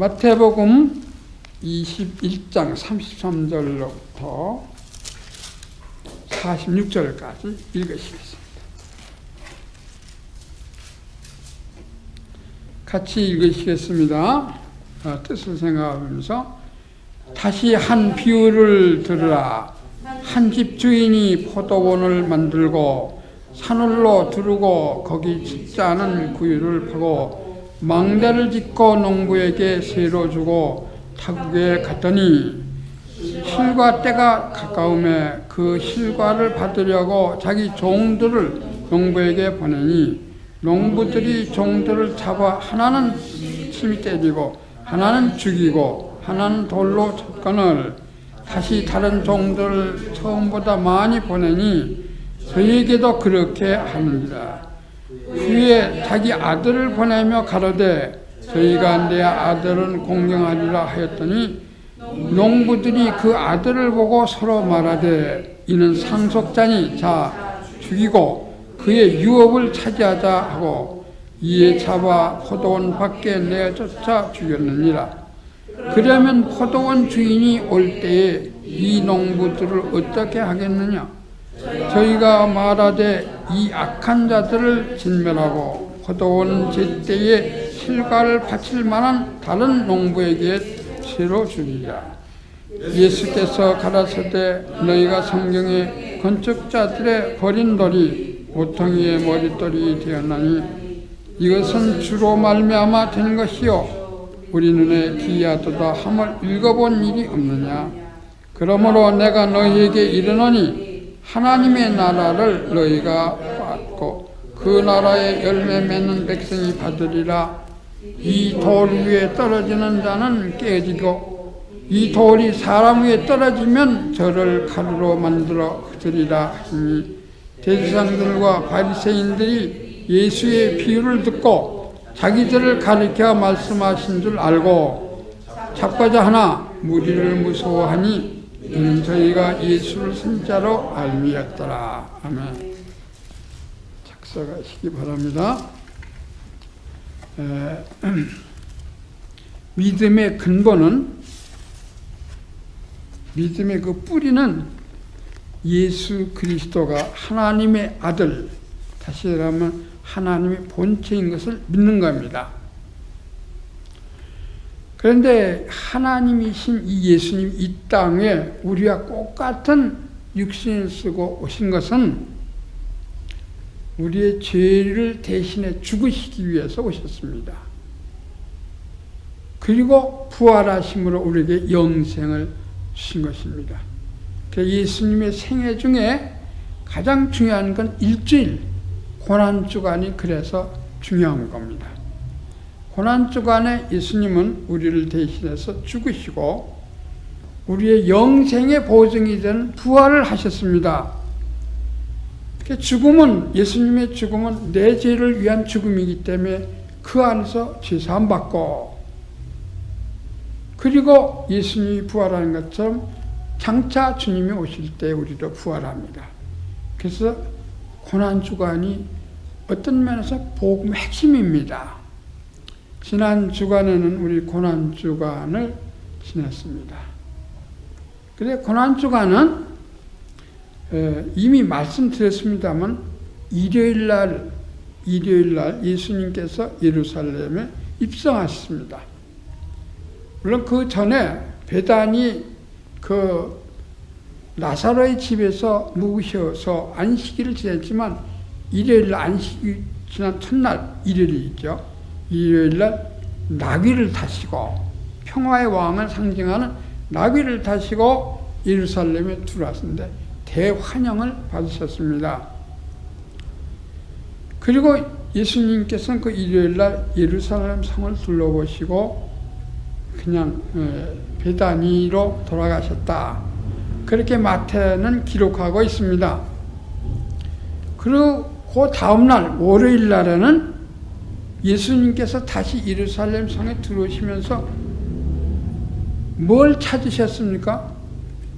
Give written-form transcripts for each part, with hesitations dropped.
마태복음 21장 33절로부터 46절까지 읽으시겠습니다. 같이 읽으시겠습니다. 뜻을 생각하면서 다시 한 비유를 들으라. 한 집 주인이 포도원을 만들고 산울로 두르고 거기 짓지 않은 구유를 파고 망대를 짓고 농부에게 세로 주고 타국에 갔더니 실과 때가 가까움에 그 실과를 받으려고 자기 종들을 농부에게 보내니 농부들이 종들을 잡아 하나는 침이 때리고 하나는 죽이고 하나는 돌로 쳤거늘 다시 다른 종들을 처음보다 많이 보내니 저희에게도 그렇게 하느니라. 후에 자기 아들을 보내며 가로되 저희가 내 아들은 공경하리라 하였더니 농부들이 그 아들을 보고 서로 말하되 이는 상속자니 자 죽이고 그의 유업을 차지하자 하고 이에 잡아 포도원 밖에 내쫓아 죽였느니라. 그러면 포도원 주인이 올 때에 이 농부들을 어떻게 하겠느냐? 저희가 말하되 이 악한 자들을 진멸하고 포도원 제때에 실과를 바칠 만한 다른 농부에게 새로 주리라. 예수께서 가라사대 너희가 성경에 건축자들의 버린 돌이 모퉁이의 머릿돌이 되었나니 이것은 주로 말미암아 된 것이요 우리 눈에 기이하도다 함을 읽어본 일이 없느냐. 그러므로 내가 너희에게 이르노니 하나님의 나라를 너희가 받고 그 나라에 열매 맺는 백성이 받으리라. 이 돌 위에 떨어지는 자는 깨지고 이 돌이 사람 위에 떨어지면 저를 가루로 만들어 흩으리라 하니 대제사장들과 바리새인들이 예수의 비유를 듣고 자기들을 가리켜 말씀하신 줄 알고 잡고자 하나 무리를 무서워하니 이는 저희가 예수를 진짜로 알미였더라. 아멘. 작성하시기 바랍니다. 믿음의 근본은 믿음의 그 뿌리는 예수 그리스도가 하나님의 아들, 다시 말하면 하나님의 본체인 것을 믿는 겁니다. 그런데 하나님이신 이 예수님 이 땅에 우리와 똑같은 육신을 쓰고 오신 것은 우리의 죄를 대신해 죽으시기 위해서 오셨습니다. 그리고 부활하심으로 우리에게 영생을 주신 것입니다. 예수님의 생애 중에 가장 중요한 건 일주일, 고난주간이 그래서 중요한 겁니다. 고난주간에 예수님은 우리를 대신해서 죽으시고 우리의 영생의 보증이 되는 부활을 하셨습니다. 죽음은, 예수님의 죽음은 내 죄를 위한 죽음이기 때문에 그 안에서 죄사함 받고, 그리고 예수님이 부활하는 것처럼 장차 주님이 오실 때 우리도 부활합니다. 그래서 고난주간이 어떤 면에서 복음의 핵심입니다. 지난 주간에는 우리 고난주간을 지냈습니다. 그런데 고난주간은 이미 말씀드렸습니다만 일요일날 예수님께서 예루살렘에 입성하셨습니다. 물론 그 전에 베다니 그 나사로의 집에서 묵으셔서 안식일을 지냈지만 일요일 안식일 지난 첫날 일요일이죠. 일요일날 나귀를 타시고 평화의 왕을 상징하는 나귀를 타시고 예루살렘에 들어왔는데 대환영을 받으셨습니다. 그리고 예수님께서는 그 일요일날 예루살렘 성을 둘러보시고 그냥 베다니로 돌아가셨다. 그렇게 마태는 기록하고 있습니다. 그리고 그 다음날 월요일 날에는 예수님께서 다시 예루살렘 성에 들어오시면서 뭘 찾으셨습니까?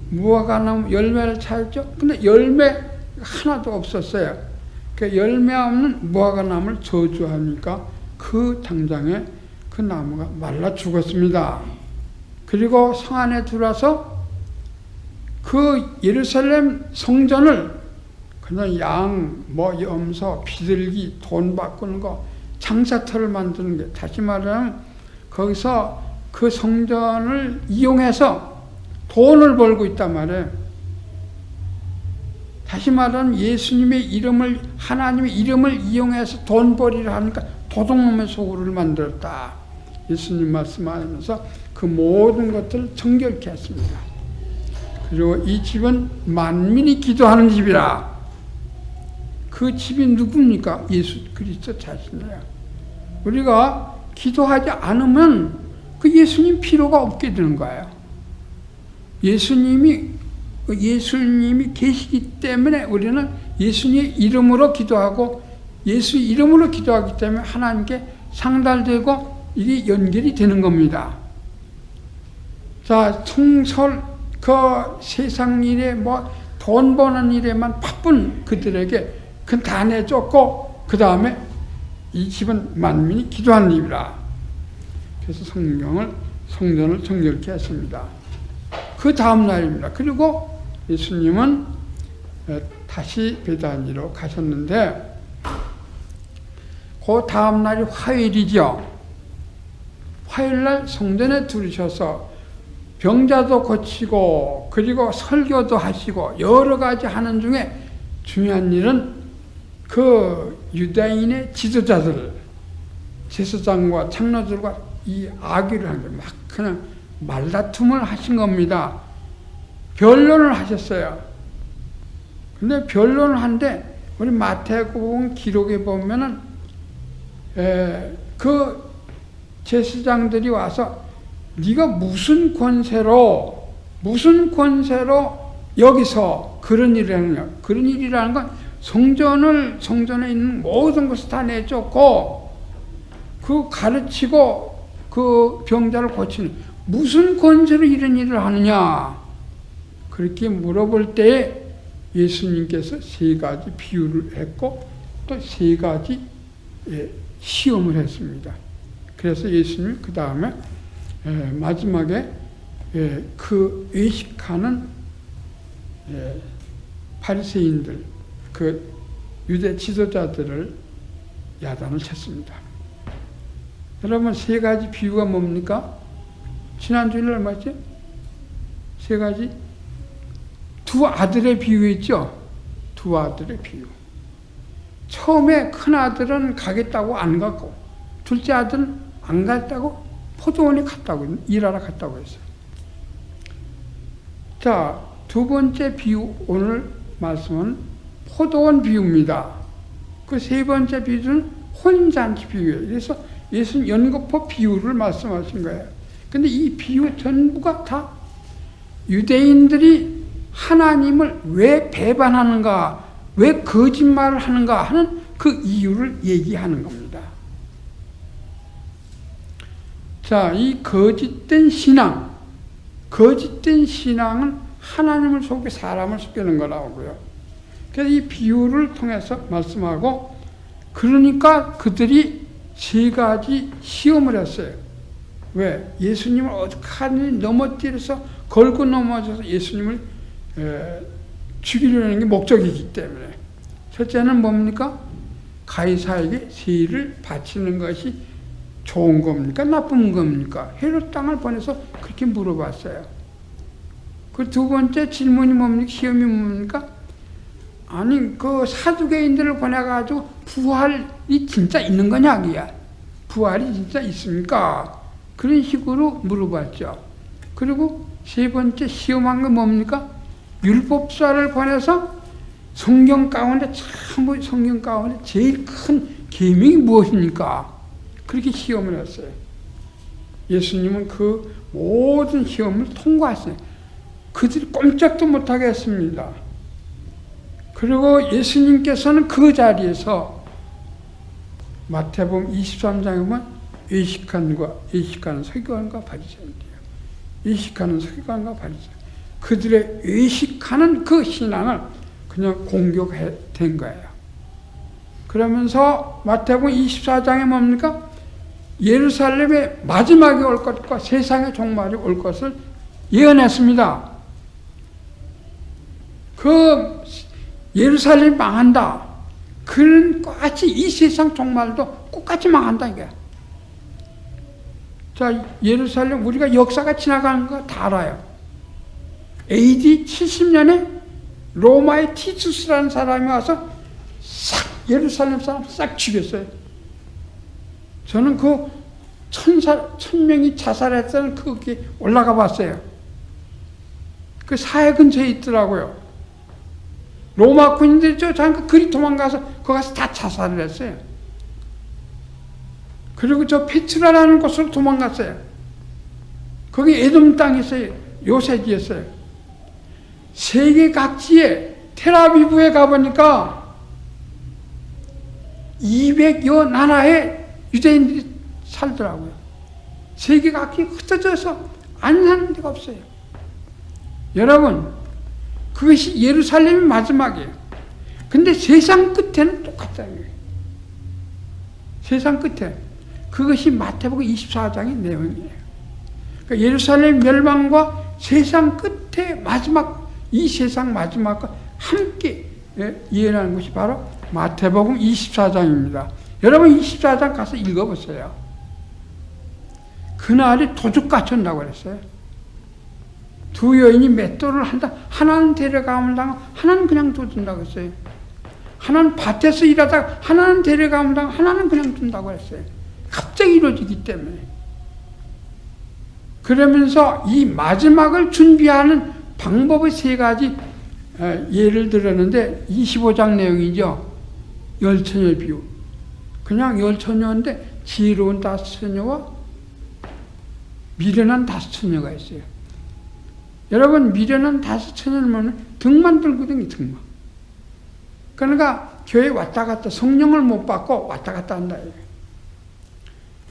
무화과나무 열매를 찾았죠. 근데 열매 하나도 없었어요. 그 열매 없는 무화과나무를 저주하니까 그 당장에 그 나무가 말라 죽었습니다. 그리고 성 안에 들어와서 그 예루살렘 성전을 그냥 양, 염소, 비둘기, 돈 바꾸는 거, 장사터를 만드는 게, 다시 말하면 거기서 그 성전을 이용해서 돈을 벌고 있단 말이에요. 다시 말하면 예수님의 이름을, 하나님의 이름을 이용해서 돈벌이를 하니까 도둑놈의 소굴을 만들었다. 예수님 말씀하면서 그 모든 것들을 정결케 했습니다. 그리고 이 집은 만민이 기도하는 집이라. 그 집이 누굽니까? 예수 그리스도 자신이에요. 우리가 기도하지 않으면 그 예수님 필요가 없게 되는 거예요. 예수님이 계시기 때문에 우리는 예수님의 이름으로 기도하고 예수 이름으로 기도하기 때문에 하나님께 상달되고 이게 연결이 되는 겁니다. 자, 그 세상 일에 돈 버는 일에만 바쁜 그들에게 그건 다 내줬고, 그 다음에 이 집은 만민이 기도하는 집이라. 그래서 성전을 정결케 했습니다. 그 다음 날입니다. 그리고 예수님은 다시 베다니로 가셨는데, 그 다음 날이 화요일이죠. 화요일날 성전에 들으셔서 병자도 고치고, 그리고 설교도 하시고, 여러 가지 하는 중에 중요한 일은 그 유대인의 지도자들, 제사장과 장로들과 이 악의를 한 거예요. 막 그냥 말다툼을 하신 겁니다. 변론을 하셨어요. 근데 변론을 한데, 우리 마태복음 기록에 보면은, 그 제사장들이 와서 네가 무슨 권세로 여기서 그런 일을 하느냐. 그런 일이라는 건 성전에 있는 모든 것을 다 내줬고, 그 가르치고 그 병자를 고치는 무슨 권세로 이런 일을 하느냐. 그렇게 물어볼 때에 예수님께서 세 가지 비유를 했고 또 세 가지 시험을 했습니다. 그래서 예수님이 그 다음에 마지막에 그 외식하는 바리새인들, 그 유대 지도자들을 야단을 쳤습니다. 여러분, 세 가지 비유가 뭡니까? 지난주에 얼마였지? 세 가지? 두 아들의 비유 있죠? 두 아들의 비유. 처음에 큰 아들은 가겠다고 안 갔고, 둘째 아들은 안 갔다고 포도원에 갔다고, 일하러 갔다고 했어요. 자, 두 번째 비유, 오늘 말씀은 포도원 비유입니다. 그 세 번째 비유는 혼잔치 비유예요. 그래서 예수는 연거푸 비유를 말씀하신 거예요. 근데 이 비유 전부가 다 유대인들이 하나님을 왜 배반하는가, 왜 거짓말을 하는가 하는 그 이유를 얘기하는 겁니다. 자, 이 거짓된 신앙은 하나님을 속여 사람을 속이는 거라고요. 그래서 이 비유를 통해서 말씀하고, 그러니까 그들이 세 가지 시험을 했어요. 왜? 예수님을 어떻게 하느니 넘어뜨려서 걸고 넘어져서 예수님을 죽이려는 게 목적이기 때문에. 첫째는 뭡니까? 가이사에게 세일을 바치는 것이 좋은 겁니까? 나쁜 겁니까? 헤롯 땅을 보내서 그렇게 물어봤어요. 그 두 번째 질문이 뭡니까? 시험이 뭡니까? 아니, 그 사두개인들을 보내가지고 부활이 진짜 있는 거냐, 그야? 부활이 진짜 있습니까? 그런 식으로 물어봤죠. 그리고 세 번째 시험한 건 뭡니까? 율법사를 보내서 성경 가운데 제일 큰 계명이 무엇입니까? 그렇게 시험을 했어요. 예수님은 그 모든 시험을 통과했어요. 그들이 꼼짝도 못하게 했습니다. 그리고 예수님께서는 그 자리에서 마태복음 23장에 보면 외식하는 서기관과 바리새인이에요. 외식하는 서기관과 바리새인. 그들의 외식하는 그 신앙을 그냥 공격된 거예요. 그러면서 마태복음 24장에 뭡니까? 예루살렘의 마지막이 올 것과 세상의 종말이 올 것을 예언했습니다. 그 예루살렘이 망한다. 그런 똑같이 이 세상 종말도 똑같이 망한다 이게. 자, 예루살렘 우리가 역사가 지나가는 거 다 알아요. AD 70년에 로마의 티투스라는 사람이 와서 싹 예루살렘 사람 싹 죽였어요. 저는 그 1000명이 자살했다는 거기 올라가 봤어요. 그 사해 근처에 있더라고요. 로마 군인들이 잠깐 그리 도망가서 거기 가서 다 자살을 했어요. 그리고 저 페트라라는 곳으로 도망갔어요. 거기 에돔 땅에서 요새지였어요. 세계 각지에 텔아비브에 가보니까 200여 나라의 유대인들이 살더라고요. 세계 각지 흩어져서 안 사는 데가 없어요. 여러분, 그것이 예루살렘의 마지막이에요. 근데 세상 끝에는 똑같다는 거예요. 세상 끝에. 그것이 마태복음 24장의 내용이에요. 그러니까 예루살렘 멸망과 세상 끝에 마지막, 이 세상 마지막과 함께 예언하는 것이 바로 마태복음 24장입니다. 여러분 24장 가서 읽어보세요. 그날이 도둑같이 온다고 그랬어요. 두 여인이 맷돌을 한다. 하나는 데려가면 당하고 하나는 그냥 둬둔다고 했어요. 하나는 밭에서 일하다가 하나는 데려가면 당하고 하나는 그냥 둔다고 했어요. 갑자기 이루어지기 때문에. 그러면서 이 마지막을 준비하는 방법의 세 가지 예를 들었는데 25장 내용이죠. 열처녀 비유. 그냥 열처녀인데 지혜로운 5처녀와 미련한 5처녀가 있어요. 여러분 미련한 5처녀를 보면 등만 들거든요. 등만. 그러니까 교회 왔다 갔다 성령을 못 받고 왔다 갔다 한다.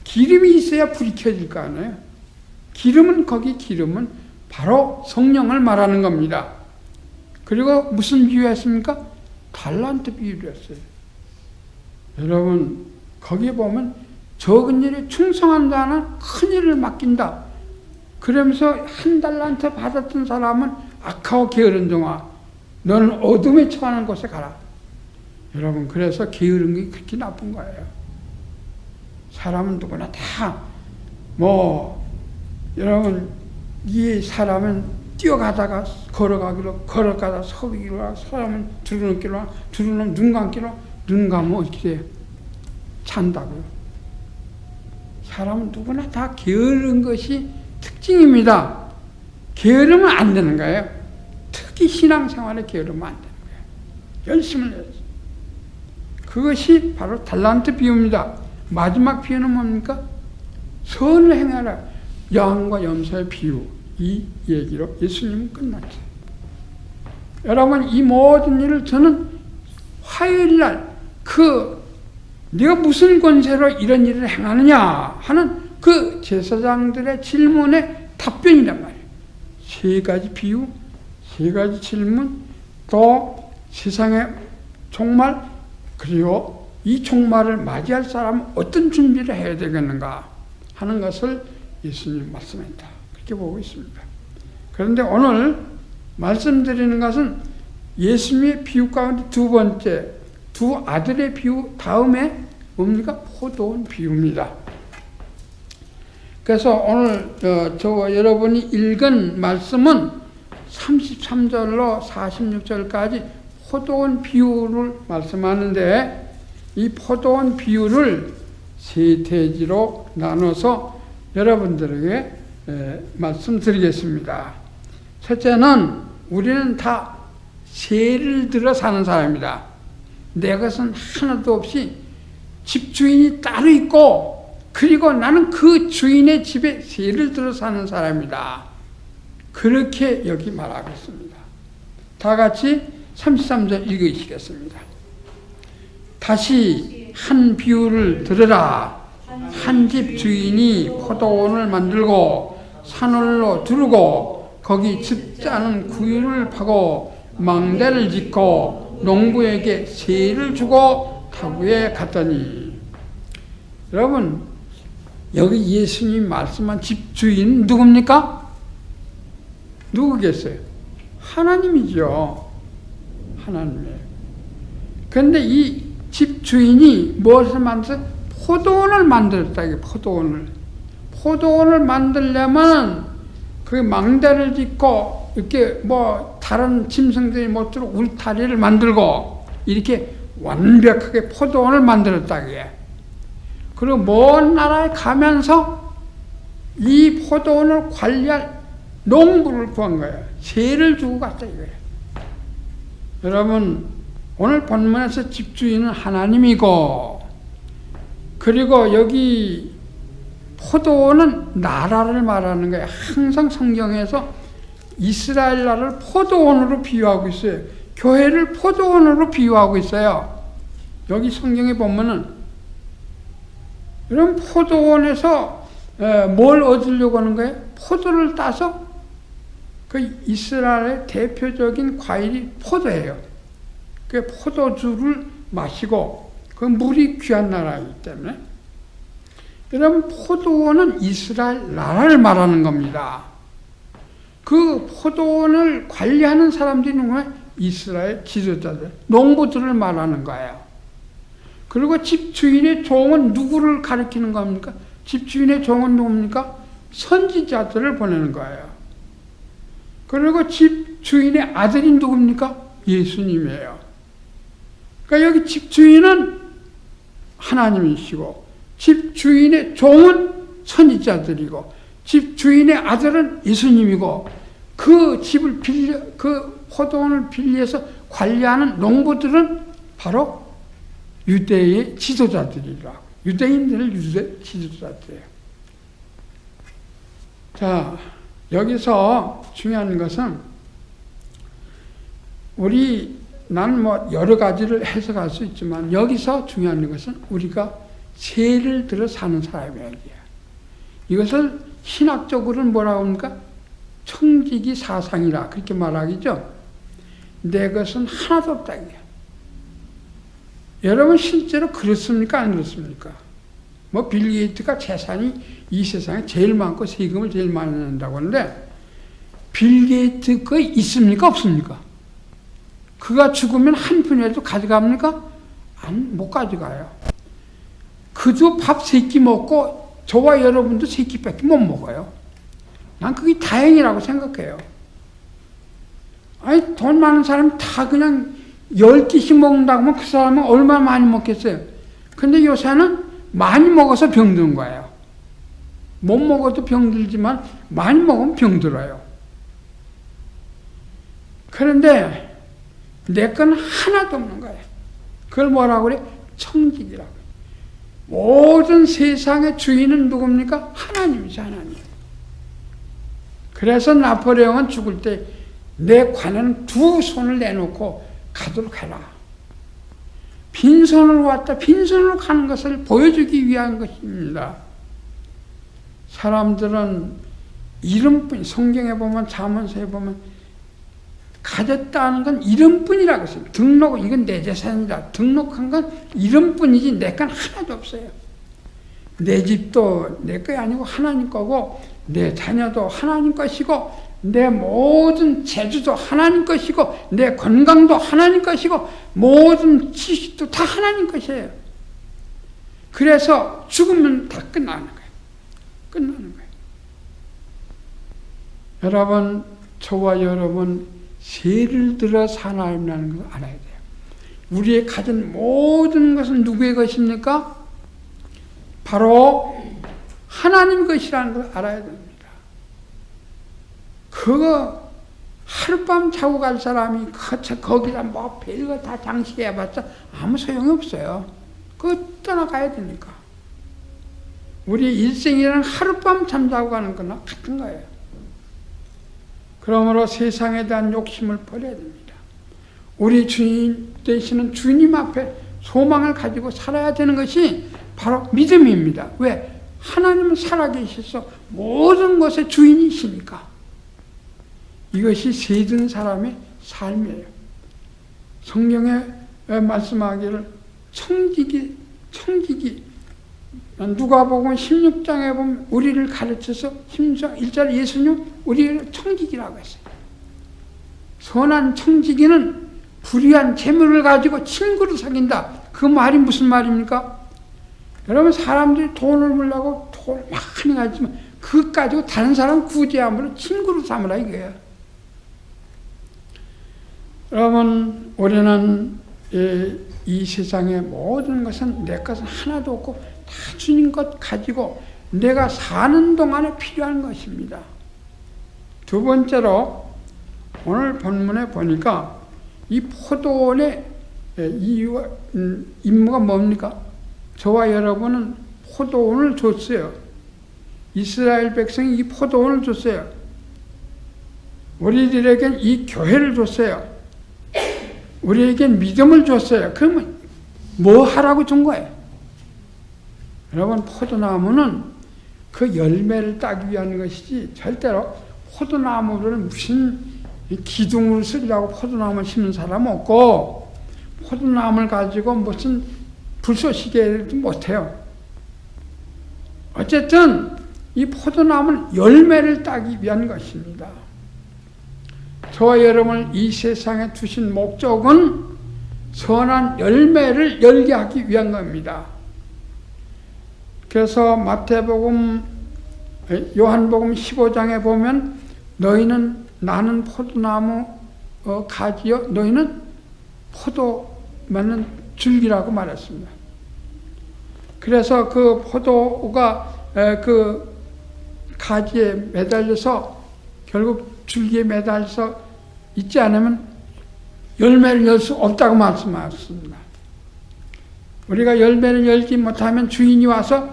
기름이 있어야 불이 켜질 거 아니에요. 기름은 바로 성령을 말하는 겁니다. 그리고 무슨 비유했습니까? 달란트 비유를 했어요. 여러분 거기에 보면 적은 일에 충성한 자는 큰 일을 맡긴다. 그러면서 1달란트 받았던 사람은 악하고 게으른 종아 너는 어둠에 처하는 곳에 가라. 여러분 그래서 게으른 게 그렇게 나쁜 거예요. 사람은 누구나 다 여러분 이 사람은 뛰어가다가 걸어가다 서기로 하고 사람은 두루넘기로 하고 두루넘 눈 감기로 하고 눈 감으면 어떻게 돼요? 잔다고요. 사람은 누구나 다 게으른 것이 특징입니다. 게으르면 안 되는 거예요. 특히 신앙생활에 게으르면 안 되는 거예요. 열심을 해야지. 그것이 바로 달란트 비유입니다. 마지막 비유는 뭡니까? 선을 행하라. 여왕과 염소의 비유. 이 얘기로 예수님은 끝났죠. 여러분 이 모든 일을 저는 화요일날 네가 무슨 권세로 이런 일을 행하느냐 하는 그 제사장들의 질문에 답변이란 말이에요. 세 가지 비유, 세 가지 질문, 또 세상의 종말, 그리고 이 종말을 맞이할 사람은 어떤 준비를 해야 되겠는가 하는 것을 예수님 말씀했다. 그렇게 보고 있습니다. 그런데 오늘 말씀드리는 것은 예수님의 비유 가운데 두 번째, 두 아들의 비유 다음에 뭡니까? 포도원 비유입니다. 그래서 오늘 여러분이 읽은 말씀은 33절로 46절까지 포도원 비유를 말씀하는데 이 포도원 비유를 세 대지로 나눠서 여러분들에게 말씀드리겠습니다. 첫째는 우리는 다 세를 들어 사는 사람입니다. 내 것은 하나도 없이 집주인이 따로 있고 그리고 나는 그 주인의 집에 세를 들어 사는 사람이다. 그렇게 여기 말하고 있습니다. 다 같이 33절 읽으시겠습니다. 다시 한 비유를 들으라. 한 집 주인이 포도원을 만들고 산울로 두르고 거기 즙자는 구유를 파고 망대를 짓고 농부에게 세를 주고 타국에 갔더니 여러분 여기 예수님이 말씀한 집주인은 누굽니까? 누구겠어요? 하나님이죠. 하나님이에요. 그런데 이 집주인이 무엇을 만들었어요? 포도원을 만들었다. 이게 포도원을. 포도원을 만들려면 그 망대를 짓고 이렇게 뭐 다른 짐승들이 못 들어 울타리를 만들고 이렇게 완벽하게 포도원을 만들었다. 이게. 그리고 먼 나라에 가면서 이 포도원을 관리할 농부를 구한 거예요. 세를 주고 갔다 이거예요. 여러분, 오늘 본문에서 집주인은 하나님이고, 그리고 여기 포도원은 나라를 말하는 거예요. 항상 성경에서 이스라엘 나라를 포도원으로 비유하고 있어요. 교회를 포도원으로 비유하고 있어요. 여기 성경에 보면은, 이런 포도원에서 뭘 얻으려고 하는 거예요? 포도를 따서 그 이스라엘의 대표적인 과일이 포도예요. 그 포도주를 마시고 그 물이 귀한 나라이기 때문에 여러분 포도원은 이스라엘 나라를 말하는 겁니다. 그 포도원을 관리하는 사람들이 누구예요? 이스라엘 지도자들, 농부들을 말하는 거예요. 그리고 집주인의 종은 누구를 가리키는 겁니까? 집주인의 종은 누굽니까? 선지자들을 보내는 거예요. 그리고 집주인의 아들이 누굽니까? 예수님이에요. 그러니까 여기 집주인은 하나님이시고 집주인의 종은 선지자들이고 집주인의 아들은 예수님이고 그 집을 그 포도원을 빌려서 관리하는 농부들은 바로 유대의 지도자들이라고. 유대인들을 유대 지도자들이에요. 자, 여기서 중요한 것은 난 뭐 여러 가지를 해석할 수 있지만 여기서 중요한 것은 우리가 세를 들어 사는 사람이야. 이것을 신학적으로는 뭐라고 합니까? 청지기 사상이라 그렇게 말하기죠. 내 것은 하나도 없다. 여러분 실제로 그렇습니까? 안 그렇습니까? 뭐 빌 게이츠가 재산이 이 세상에 제일 많고 세금을 제일 많이 낸다고 하는데 빌 게이츠 거 있습니까? 없습니까? 그가 죽으면 한 푼이라도 가져갑니까? 못 가져가요. 그도 밥 3끼 먹고 저와 여러분도 3끼밖에 못 먹어요. 난 그게 다행이라고 생각해요. 아니 돈 많은 사람 다 그냥 10끼씩 먹는다고 하면 그 사람은 얼마나 많이 먹겠어요. 근데 요새는 많이 먹어서 병든 거예요. 못 먹어도 병들지만 많이 먹으면 병들어요. 그런데 내 건 하나도 없는 거예요. 그걸 뭐라고 그래? 청직이라고. 모든 세상의 주인은 누굽니까? 하나님이죠, 하나님. 그래서 나폴레옹은 죽을 때 내 관은 2손을 내놓고 가도록 해라. 빈손으로 왔다 빈손으로 가는 것을 보여주기 위한 것입니다. 사람들은 이름뿐, 성경에 보면 잠언서에 보면 가졌다는 건 이름뿐이라고 했어요. 등록은 이건 내 재산이다. 등록한 건 이름뿐이지 내 건 하나도 없어요. 내 집도 내 거 아니고 하나님 거고 내 자녀도 하나님 것이고 내 모든 재주도 하나님 것이고 내 건강도 하나님 것이고 모든 지식도 다 하나님 것이에요. 그래서 죽으면 다 끝나는 거예요. 끝나는 거예요. 여러분, 저와 여러분 세를 들어 사나임이라는 것을 알아야 돼요. 우리의 가진 모든 것은 누구의 것입니까? 바로 하나님 것이라는 걸 알아야 됩니다. 그거 하룻밤 자고 갈 사람이 거기다 뭐 별거 다 장식해봤자 아무 소용이 없어요. 그거 떠나가야 되니까. 우리 일생이란 하룻밤 잠자고 가는 거나 같은 거예요. 그러므로 세상에 대한 욕심을 버려야 됩니다. 우리 주인 되시는 주님 앞에 소망을 가지고 살아야 되는 것이 바로 믿음입니다. 왜? 하나님은 살아계셔서 모든 것의 주인이시니까. 이것이 세든 사람의 삶이에요. 성경에 말씀하기를 청지기 누가복음 16장에 보면 우리를 가르쳐서 16장 1절 예수님 우리를 청지기라고 했어요. 선한 청지기는 불의한 재물을 가지고 친구를 사귄다. 그 말이 무슨 말입니까? 여러분 사람들이 돈을 벌려고 돈을 많이 가지면 그것 가지고 다른 사람 구제함으로 친구를 삼으라 이거예요. 여러분 우리는 이 세상의 모든 것은 내 것은 하나도 없고 다 주님 것 가지고 내가 사는 동안에 필요한 것입니다. 두 번째로 오늘 본문에 보니까 이 포도원의 임무가 뭡니까? 저와 여러분은 포도원을 줬어요. 이스라엘 백성이 이 포도원을 줬어요. 우리들에겐 이 교회를 줬어요. 우리에겐 믿음을 줬어요. 그러면 뭐 하라고 준 거예요? 여러분 포도나무는 그 열매를 따기 위한 것이지 절대로 포도나무를 무슨 기둥을 쓰려고 포도나무를 심는 사람 없고 포도나무를 가지고 무슨 불쏘시개도 못해요. 어쨌든 이 포도나무는 열매를 따기 위한 것입니다. 저와 여러분을 이 세상에 두신 목적은 선한 열매를 열게 하기 위한 겁니다. 그래서 마태복음, 요한복음 15장에 보면 너희는 나는 포도나무 가지요 너희는 포도 맺는 줄기라고 말했습니다. 그래서 그 포도가 그 가지에 매달려서 결국 줄기에 매달려서 있지 않으면 열매를 열 수 없다고 말씀하셨습니다. 우리가 열매를 열지 못하면 주인이 와서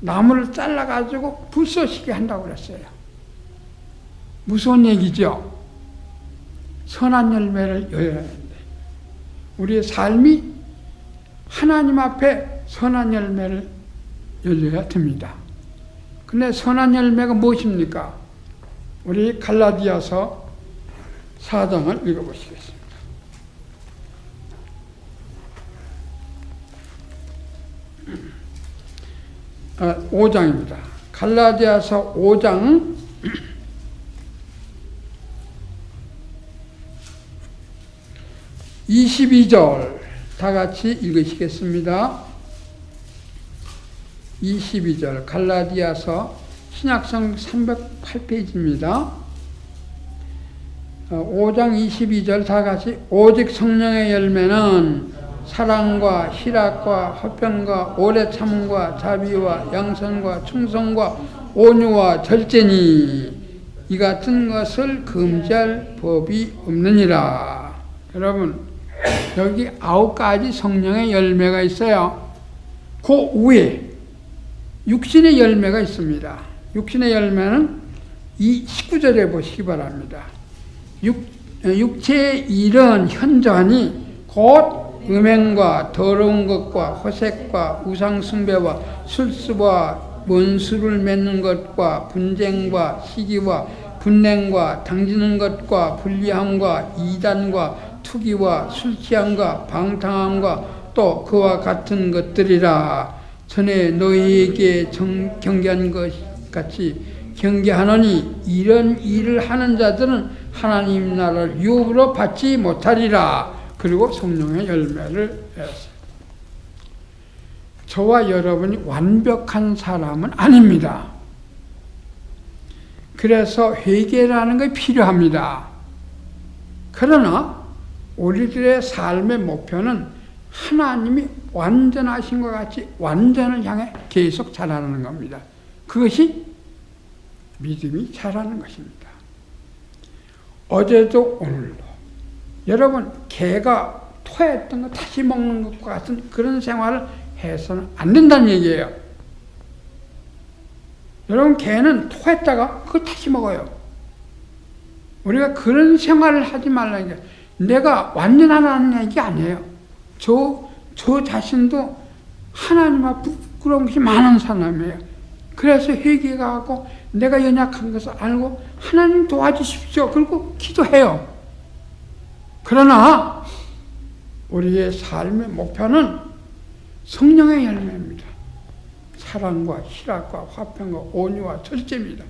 나무를 잘라가지고 불쏘시게 한다고 그랬어요. 무서운 얘기죠. 선한 열매를 열어야 하는데 우리의 삶이 하나님 앞에 선한 열매를 열려야 됩니다. 근데 선한 열매가 무엇입니까? 우리 갈라디아서 4장을 읽어보시겠습니다. 아, 5장입니다. 갈라디아서 5장 22절 다 같이 읽으시겠습니다. 22절 갈라디아서 신약성 308페이지입니다. 5장 22절 다 같이 오직 성령의 열매는 사랑과 희락과 화평과 오래 참음과 자비와 양선과 충성과 온유와 절제니 이 같은 것을 금지할 법이 없느니라. 여러분 여기 9가지 성령의 열매가 있어요. 그 위에 육신의 열매가 있습니다. 육신의 열매는 이 19절에 보시기 바랍니다. 육체의 일은 현저하니 곧 음행과 더러운 것과 호색과 우상숭배와 술수와 원수를 맺는 것과 분쟁과 시기와 분냉과 당지는 것과 불리함과 이단과 투기와 술취함과 방탕함과 또 그와 같은 것들이라. 전에 너희에게 경계한 것 같이 경계하노니 이런 일을 하는 자들은 하나님 나라를 유업으로 받지 못하리라. 그리고 성령의 열매를 했어요. 저와 여러분이 완벽한 사람은 아닙니다. 그래서 회개라는 게 필요합니다. 그러나 우리들의 삶의 목표는 하나님이 완전하신 것 같이 완전을 향해 계속 자라는 겁니다. 그것이 믿음이 자라는 것입니다. 어제도 오늘도 여러분 개가 토했던 거 다시 먹는 것과 같은 그런 생활을 해서는 안 된다는 얘기예요. 여러분 개는 토했다가 그거 다시 먹어요. 우리가 그런 생활을 하지 말라는 게 내가 완전하다는 얘기 아니에요. 저 자신도 하나님 앞에 부끄러운 것이 많은 사람이에요. 그래서 회개가 하고 내가 연약한 것을 알고 하나님 도와주십시오. 그리고 기도해요. 그러나 우리의 삶의 목표는 성령의 열매입니다. 사랑과 희락과 화평과 온유와 절제입니다.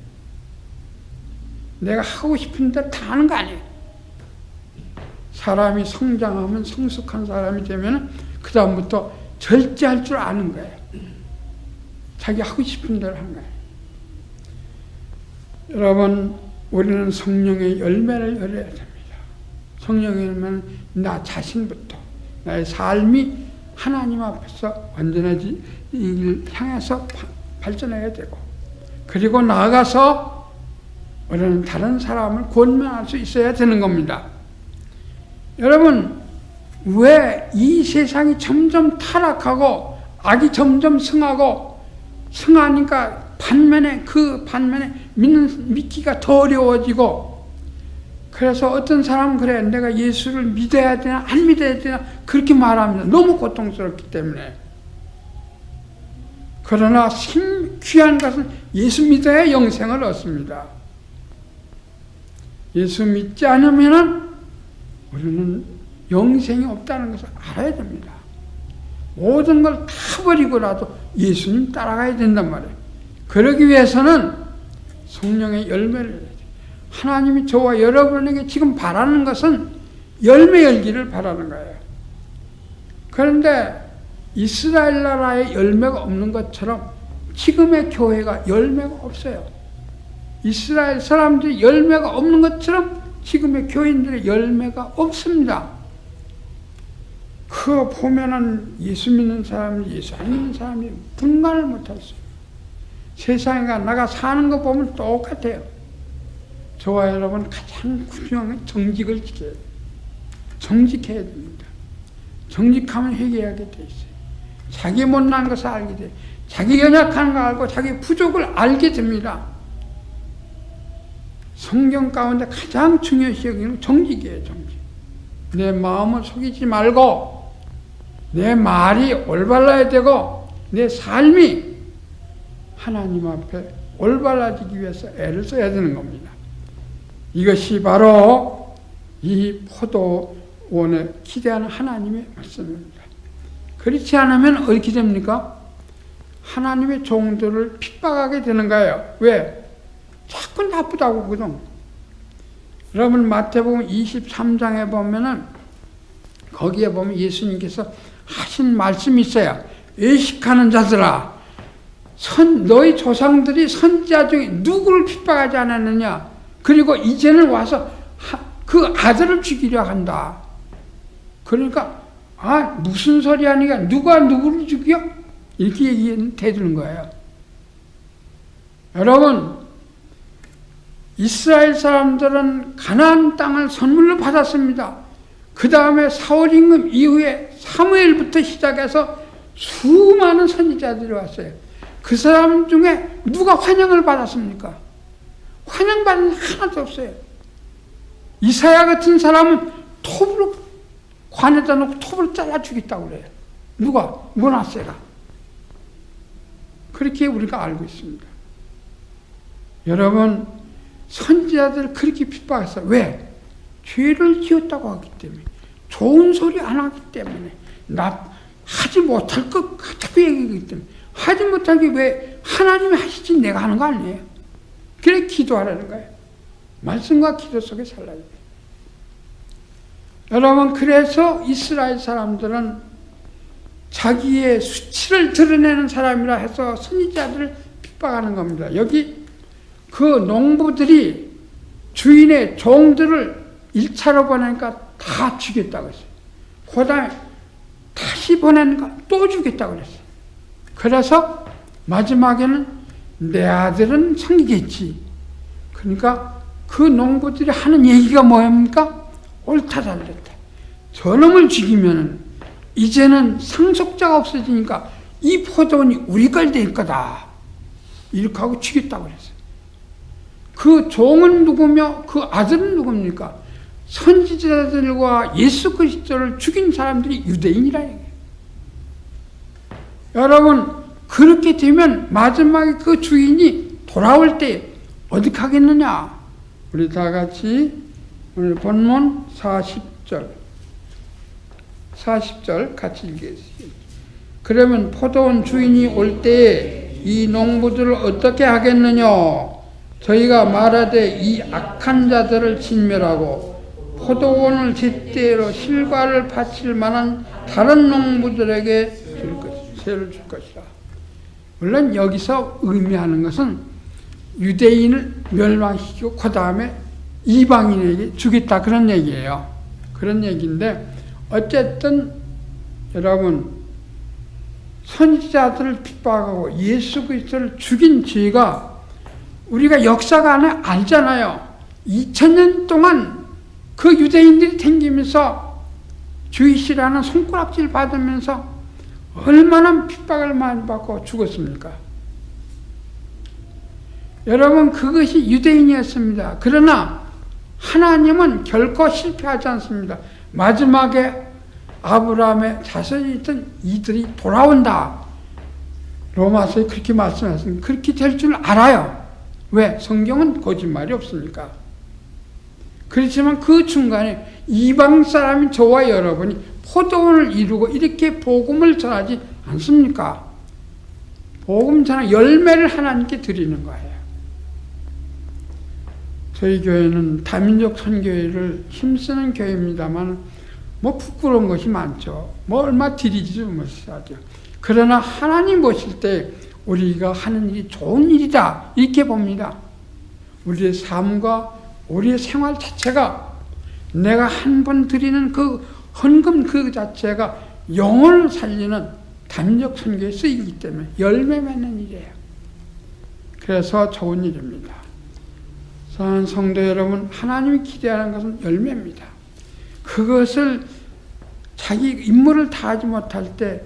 내가 하고 싶은 대로 다 하는 거 아니에요. 사람이 성장하면 성숙한 사람이 되면 그 다음부터 절제할 줄 아는 거예요. 자기 하고 싶은 대로 하는 거예요. 여러분, 우리는 성령의 열매를 열어야 됩니다. 성령의 열매는 나 자신부터, 나의 삶이 하나님 앞에서 완전하지 이를 향해서 발전해야 되고, 그리고 나아가서 우리는 다른 사람을 권면할 수 있어야 되는 겁니다. 여러분, 왜 이 세상이 점점 타락하고 악이 점점 승하니까 그 반면에 믿기가 더 어려워지고, 그래서 어떤 사람은 그래, 내가 예수를 믿어야 되나 안 믿어야 되나 그렇게 말합니다. 너무 고통스럽기 때문에. 그러나 귀한 것은 예수 믿어야 영생을 얻습니다. 예수 믿지 않으면 우리는 영생이 없다는 것을 알아야 됩니다. 모든 걸 다 버리고라도 예수님 따라가야 된단 말이에요. 그러기 위해서는 성령의 열매를 해야 돼요. 하나님이 저와 여러분에게 지금 바라는 것은 열매 열기를 바라는 거예요. 그런데 이스라엘 나라에 열매가 없는 것처럼 지금의 교회가 열매가 없어요. 이스라엘 사람들이 열매가 없는 것처럼 지금의 교인들의 열매가 없습니다. 그거 보면은 예수 믿는 사람이 예수 안 믿는 사람이 분간을 못할 수 있어요. 세상에 나가 사는 거 보면 똑같아요. 저와 여러분 가장 중요한 정직을 지켜야 돼요. 정직해야 됩니다. 정직하면 회개하게 돼 있어요. 자기 못난 것을 알게 돼요. 자기 연약한 거 알고 자기 부족을 알게 됩니다. 성경 가운데 가장 중요시 여기는 정직이에요. 정직. 내 마음을 속이지 말고 내 말이 올바라야 되고 내 삶이 하나님 앞에 올바라지기 위해서 애를 써야 되는 겁니다. 이것이 바로 이 포도원에 기대하는 하나님의 말씀입니다. 그렇지 않으면 어떻게 됩니까? 하나님의 종들을 핍박하게 되는 거예요. 왜? 자꾸 나쁘다고 그러거든. 여러분 마태복음 23장에 보면은 거기에 보면 예수님께서 하신 말씀이 있어요. 외식하는 자들아, 너희 조상들이 선지자 중에 누구를 핍박하지 않았느냐? 그리고 이제는 와서 그 아들을 죽이려 한다. 그러니까 무슨 소리 하니까 누가 누구를 죽여? 이렇게 얘기해주는 거예요. 여러분, 이스라엘 사람들은 가나안 땅을 선물로 받았습니다. 그 다음에 사울 임금 이후에 사무엘부터 시작해서 수많은 선지자들이 왔어요. 그 사람 중에 누가 환영을 받았습니까? 환영받은 하나도 없어요. 이사야 같은 사람은 톱으로 관에다 놓고 톱으로 잘라 죽였다고 그래요. 누가? 므낫세가. 그렇게 우리가 알고 있습니다. 여러분, 선지자들을 그렇게 핍박했어요. 왜? 죄를 지었다고 하기 때문에, 좋은 소리 안 하기 때문에, 하지 못할 것 자꾸 얘기하기 때문에, 하지 못하게 왜 하나님이 하시지 내가 하는 거 아니에요? 그래 기도하라는 거예요. 말씀과 기도 속에 살아야 돼요. 여러분, 그래서 이스라엘 사람들은 자기의 수치를 드러내는 사람이라 해서 선지자들을 핍박하는 겁니다. 여기 그 농부들이 주인의 종들을 1차로 보내니까 다 죽였다고 했어요. 그 다음에 다시 보내니까 또 죽였다고 그랬어요. 그래서 마지막에는 내 아들은 섬기겠지. 그러니까 그 농부들이 하는 얘기가 뭐입니까? 옳다 잘됐다. 저놈을 죽이면은 이제는 상속자가 없어지니까 이 포도원이 우리 걸 될 거다. 이렇게 하고 죽였다고 그랬어요. 그 종은 누구며 그 아들은 누굽니까? 선지자들과 예수 그리스도를 죽인 사람들이 유대인이라 얘기해요. 여러분, 그렇게 되면 마지막에 그 주인이 돌아올 때 어떻게 하겠느냐? 우리 다 같이 오늘 본문 40절 같이 읽겠습니다. 그러면 포도원 주인이 올 때 이 농부들을 어떻게 하겠느냐? 저희가 말하되 이 악한 자들을 진멸하고 포도원을 제때로 실과를 바칠 만한 다른 농부들에게 세를 줄 것이다. 물론 여기서 의미하는 것은 유대인을 멸망시키고 그 다음에 이방인에게 주겠다 그런 얘기예요. 그런 얘기인데 어쨌든 여러분 선지자들을 핍박하고 예수 그리스도를 죽인 죄가 우리가 역사가 안에 알잖아요. 2000년 동안 그 유대인들이 댕기면서 주이시라는 손가락질 받으면서 얼마나 핍박을 많이 받고 죽었습니까? 여러분 그것이 유대인이었습니다. 그러나 하나님은 결코 실패하지 않습니다. 마지막에 아브라함의 자손이 있던 이들이 돌아온다. 로마서에 그렇게 말씀하셨습니다. 그렇게 될 줄 알아요. 왜? 성경은 거짓말이 없으니까. 그렇지만 그 중간에 이방 사람인 저와 여러분이 포도원을 이루고 이렇게 복음을 전하지 않습니까? 복음 전하 열매를 하나님께 드리는 거예요. 저희 교회는 다민족 선교회를 힘쓰는 교회입니다만 뭐 부끄러운 것이 많죠. 뭐 얼마 드리지도 못하죠. 그러나 하나님 보실 때 우리가 하는 일이 좋은 일이다 이렇게 봅니다. 우리의 삶과 우리의 생활 자체가 내가 한 번 드리는 그 헌금 그 자체가 영혼을 살리는 다민족 선교에 쓰이기 때문에 열매 맺는 일이에요. 그래서 좋은 일입니다. 사랑하는 성도 여러분, 하나님이 기대하는 것은 열매입니다. 그것을 자기 임무를 다하지 못할 때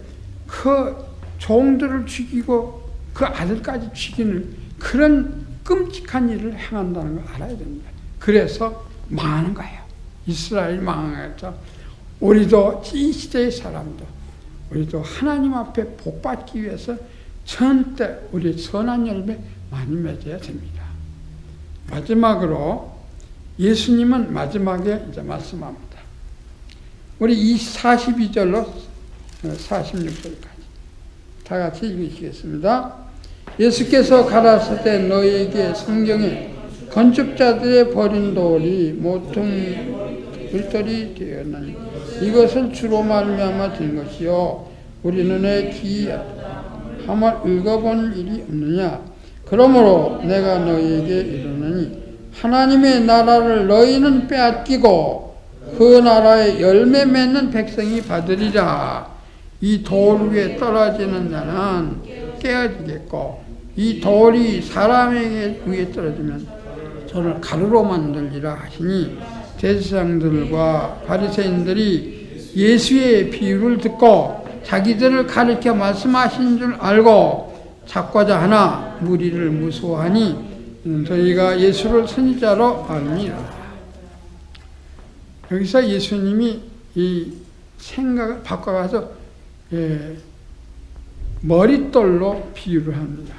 그 종들을 죽이고 그 아들까지 죽이는 그런 끔찍한 일을 행한다는 걸 알아야 됩니다. 그래서 망하는 거예요. 이스라엘이 망하겠죠. 우리도 이 시대의 사람도 우리도 하나님 앞에 복받기 위해서 전때 우리의 선한 열매 많이 맺어야 됩니다. 마지막으로 예수님은 마지막에 이제 말씀합니다. 우리 이 42절로 46절까지 다 같이 읽으시겠습니다. 예수께서 가라사대 너희에게 성경에 건축자들의 버린 돌이 모퉁 돌이 되었나니 이것을 주로 말미암아 된 것이요 우리 눈에 기함을 읽어본 일이 없느냐. 그러므로 내가 너희에게 이르노니 하나님의 나라를 너희는 빼앗기고 그 나라의 열매 맺는 백성이 받으리라. 이 돌 위에 떨어지는 자는 깨어지겠고 이 돌이 사람에게 위에 떨어지면 저를 가루로 만들리라 하시니 대제사장들과 바리새인들이 예수의 비유를 듣고 자기들을 가르쳐 말씀하신 줄 알고 작고자 하나 무리를 무서워하니 저희가 예수를 선지자로 알미라. 여기서 예수님이 이 생각을 바꿔가서 머릿돌로 비유를 합니다.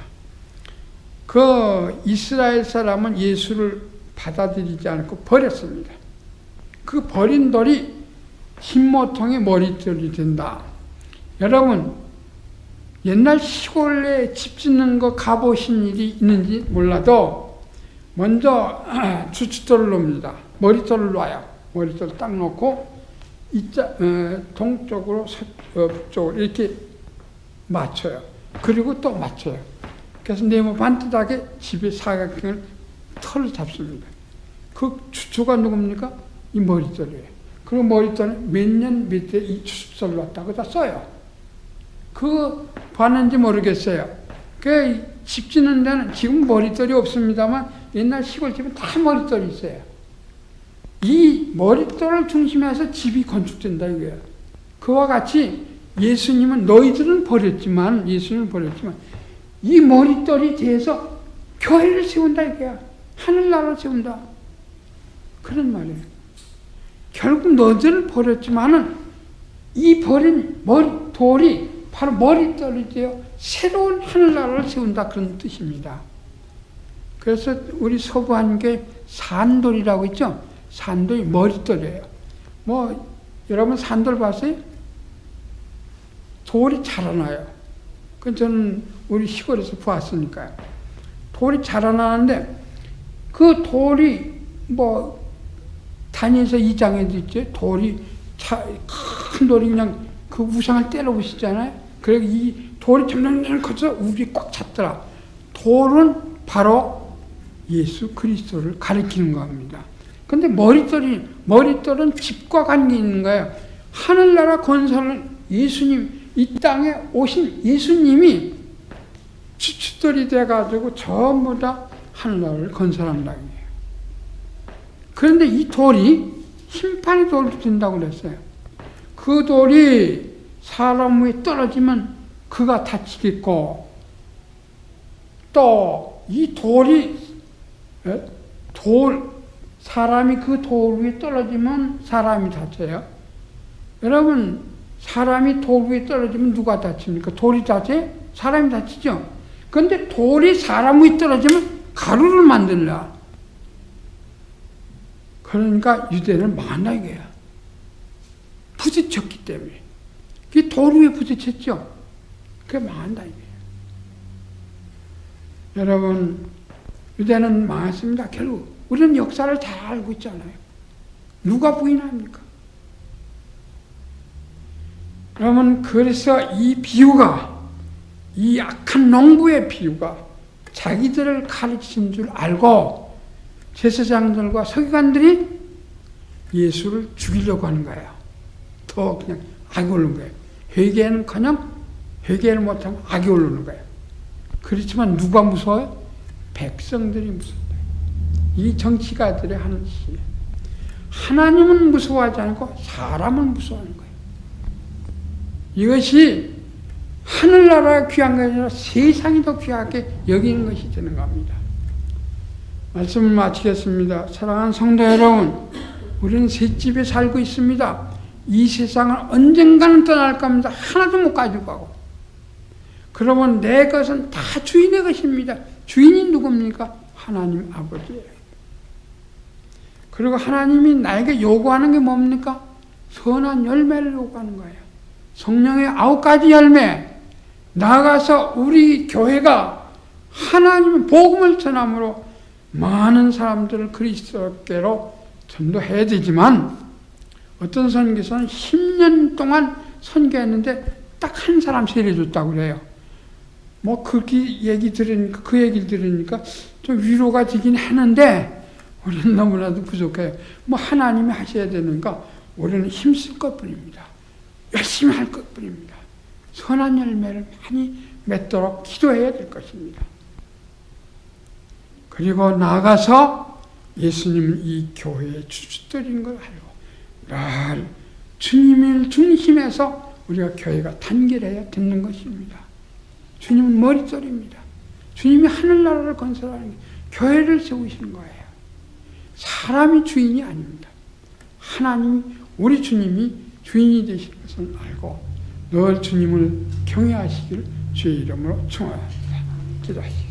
그 이스라엘 사람은 예수를 받아들이지 않고 버렸습니다. 그 버린 돌이 흰모통의 머릿돌이 된다. 여러분 옛날 시골에 집 짓는 거 가보신 일이 있는지 몰라도 먼저 주춧돌을 놓습니다. 머릿돌을 놔요. 머릿돌을 딱 놓고 동쪽으로 북쪽으로 이렇게 맞춰요. 그리고 또 맞춰요. 그래서 네모 반듯하게 집의 사각형을 털을 잡습니다. 그 주추가 누굽니까? 이 머릿돌이에요. 그리고 머릿돌은 몇 년 몇 대 이 주춧돌을 갖다가 다 써요. 그거 봤는지 모르겠어요. 그 집 짓는 데는 지금 머릿돌이 없습니다만 옛날 시골집은 다 머릿돌이 있어요. 이 머릿돌을 중심해서 집이 건축된다 이거예요. 그와 같이 예수님은 너희들은 버렸지만 예수님은 버렸지만 이 머릿돌이 돼서 교회를 세운다 이거야. 하늘나라를 세운다. 그런 말이에요. 결국 너희들을 버렸지만은 이 버린 돌이 바로 머릿돌이 되어 새로운 하늘나라를 세운다 그런 뜻입니다. 그래서 우리 서부한교회 산돌이라고 있죠. 산돌이 머릿돌이에요. 여러분 산돌 봤어요? 돌이 자라나요. 그 저는 우리 시골에서 보았으니까요. 돌이 자라나는데 그 돌이 뭐 단에서 2장에도 있죠. 돌이 큰 돌이 그냥 그 우상을 때려 부시잖아요. 그래서 이 돌이 점점 커서 우리 꽉 찼더라. 돌은 바로 예수 그리스도를 가리키는 겁니다. 근데 머릿돌은 집과 관계 있는 거예요. 하늘나라 건설을 예수님, 이 땅에 오신 예수님이 주춧돌이 돼가지고 전부 다 하늘나라를 건설한다는 거예요. 그런데 이 돌이 심판의 돌이 된다고 그랬어요. 그 돌이 사람 위에 떨어지면 그가 다치겠고, 또 이 돌이 사람이 그 돌 위에 떨어지면 사람이 다쳐요. 여러분, 사람이 돌 위에 떨어지면 누가 다칩니까? 돌이 다쳐요? 사람이 다치죠? 그런데 돌이 사람 위에 떨어지면 가루를 만들라. 그러니까 유대는 망한다 이거야. 부딪혔기 때문에. 그 돌 위에 부딪혔죠? 그게 망한다 이거야. 여러분, 유대는 망했습니다. 결국 우리는 역사를 다 알고 있잖아요. 누가 부인합니까? 여러분, 그래서 이 비유가, 이 악한 농부의 비유가 자기들을 가르치는 줄 알고 제사장들과 서기관들이 예수를 죽이려고 하는 거예요. 더 그냥 악이 오르는 거예요. 회개는커녕 회개를 못하면 악이 오르는 거예요. 그렇지만 누가 무서워요? 백성들이 무서워요. 이 정치가들이 하는 짓이에요. 하나님은 무서워하지 않고 사람은 무서워하는 거예요. 이것이 하늘나라가 귀한 것이 아니라 세상이 더 귀하게 여기는 것이 되는 겁니다. 말씀을 마치겠습니다. 사랑하는 성도 여러분, 우리는 셋집에 살고 있습니다. 이 세상을 언젠가는 떠날 겁니다. 하나도 못 가지고 가고. 그러면 내 것은 다 주인의 것입니다. 주인이 누굽니까? 하나님 아버지예요. 그리고 하나님이 나에게 요구하는 게 뭡니까? 선한 열매를 요구하는 거예요. 성령의 9가지 열매. 나아가서 우리 교회가 하나님의 복음을 전함으로 많은 사람들을 그리스도께로 전도해야 되지만, 어떤 선교사는 10년 동안 선교했는데 딱 한 사람 세례줬다고 그래요. 뭐 그렇게 그 얘기를 들으니까 좀 위로가 되긴 했는데, 우리는 너무나도 부족해요. 뭐 하나님이 하셔야 되니까 우리는 힘쓸 것뿐입니다. 열심히 할 것뿐입니다. 선한 열매를 많이 맺도록 기도해야 될 것입니다. 그리고 나가서 예수님은 이 교회의 주춧돌인 걸 알고 늘 주님을 중심에서 우리가 교회가 단결해야 되는 것입니다. 주님은 머릿돌입니다. 주님이 하늘나라를 건설하는 게 교회를 세우시는 거예요. 사람이 주인이 아닙니다. 하나님이, 우리 주님이 주인이 되신 것을 알고 늘 주님을 경외하시길 주의 이름으로 축원합니다. 기도하시죠.